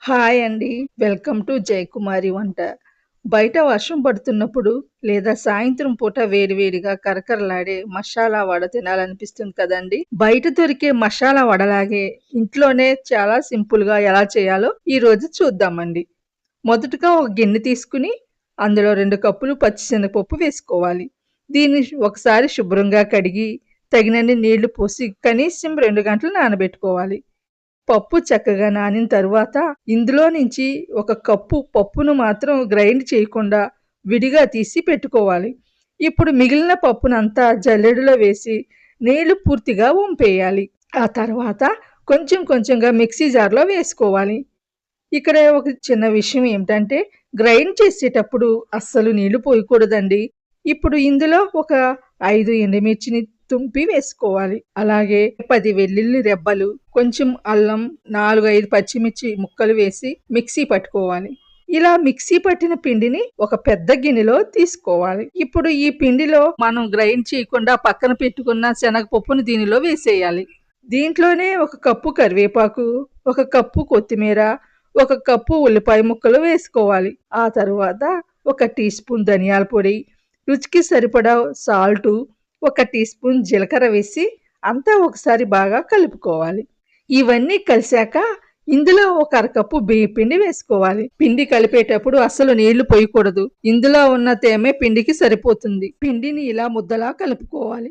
Hi అండి. Welcome to Jayakumari వంట. బయట వర్షం పడుతున్నప్పుడు లేదా సాయంత్రం పూట వేడివేడిగా కరకరలాడే మసాలా వడ తినాలనిపిస్తుంది కదండీ! బయట దొరికే మసాలా వడలాగే ఇంట్లోనే చాలా సింపుల్‌గా ఎలా చేయాలో ఈరోజు చూద్దామండి. మొదటగా ఒక గిన్నె తీసుకొని అందులో 2 కప్పులు పచ్చిశనగపప్పు వేసుకోవాలి. దీన్ని ఒకసారి శుభ్రంగా కడిగి తగినన్ని నీళ్లు పోసి కనీసం 2 గంటలు నానబెట్టుకోవాలి. పప్పు చక్కగా నానిన తరువాత ఇందులో నుంచి ఒక కప్పు పప్పును మాత్రం గ్రైండ్ చేయకుండా విడిగా తీసి పెట్టుకోవాలి. ఇప్పుడు మిగిలిన పప్పునంతా జల్లెడలో వేసి నీళ్లు పూర్తిగా వంపేయాలి. ఆ తర్వాత కొంచెం కొంచెంగా మిక్సీ జార్‌లో వేసుకోవాలి. ఇక్కడ ఒక చిన్న విషయం ఏమిటంటే గ్రైండ్ చేసేటప్పుడు అస్సలు నీళ్లు పోయకూడదండి. ఇప్పుడు ఇందులో ఒక 5 ఎండుమిర్చిని తుంపి వేసుకోవాలి. అలాగే 10 వెల్లుల్లి రెబ్బలు, కొంచెం అల్లం, 4, 5 పచ్చిమిర్చి ముక్కలు వేసి మిక్సీ పట్టుకోవాలి. ఇలా మిక్సీ పట్టిన పిండిని ఒక పెద్ద గిన్నెలో తీసుకోవాలి. ఇప్పుడు ఈ పిండిలో మనం గ్రైండ్ చేయకుండా పక్కన పెట్టుకున్న శనగపప్పును దీనిలో వేసేయాలి. దీంట్లోనే ఒక కప్పు కరివేపాకు, ఒక కప్పు కొత్తిమీర, ఒక కప్పు ఉల్లిపాయ ముక్కలు వేసుకోవాలి. ఆ తరువాత ఒక టీ స్పూన్ ధనియాల పొడి, రుచికి సరిపడా సాల్టు, ఒక టీ స్పూన్ జీలకర్ర వేసి అంతా ఒకసారి బాగా కలుపుకోవాలి. ఇవన్నీ కలిసాక ఇందులో ఒక అరకప్పు బియ్యం పిండి వేసుకోవాలి. పిండి కలిపేటప్పుడు అస్సలు నీళ్లు పోయకూడదు. ఇందులో ఉన్న తేమే పిండికి సరిపోతుంది. పిండిని ఇలా ముద్దలా కలుపుకోవాలి.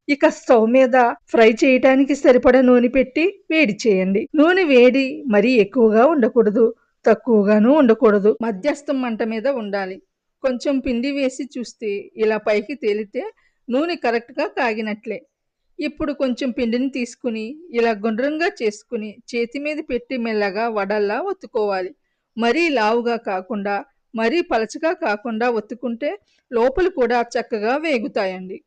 ఇక స్టవ్ మీద ఫ్రై చేయటానికి సరిపడా నూనె పెట్టి వేడి చేయండి. నూనె వేడి మరీ ఎక్కువగా ఉండకూడదు, తక్కువగాను ఉండకూడదు. మధ్యస్థం మంట మీద ఉండాలి. కొంచెం పిండి వేసి చూస్తే ఇలా పైకి తేలితే నూనె కరెక్ట్‌గా కాగినట్లే. ఇప్పుడు కొంచెం పిండిని తీసుకుని ఇలా గుండ్రంగా చేసుకుని చేతి మీద పెట్టి మెల్లగా వడల్లా ఒత్తుకోవాలి. మరీ లావుగా కాకుండా, మరీ పలచగా కాకుండా ఒత్తుకుంటే లోపల కూడా చక్కగా వేగుతాయండి.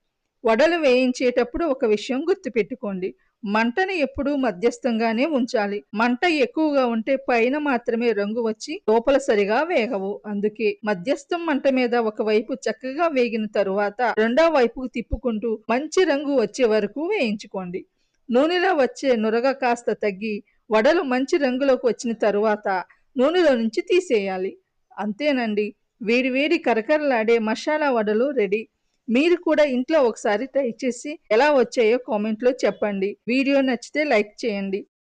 వడలు వేయించేటప్పుడు ఒక విషయం గుర్తుపెట్టుకోండి. మంటను ఎప్పుడూ మధ్యస్థంగానే ఉంచాలి. మంట ఎక్కువగా ఉంటే పైన మాత్రమే రంగు వచ్చి లోపల సరిగా వేగవు. అందుకే మధ్యస్థం మంట మీద ఒకవైపు చక్కగా వేగిన తరువాత రెండో వైపుకు తిప్పుకుంటూ మంచి రంగు వచ్చే వరకు వేయించుకోండి. నూనెలో వచ్చే నురగ కాస్త తగ్గి వడలు మంచి రంగులోకి వచ్చిన తరువాత నూనెలో నుంచి తీసేయాలి. అంతేనండి. వేడి వేడి కరకరలాడే మసాలా వడలు రెడీ. మీరు కూడా ఇంట్లో ఒకసారి ట్రై చేసి ఎలా వచ్చాయో కామెంట్‌లో చెప్పండి. వీడియో నచ్చితే లైక్ చేయండి.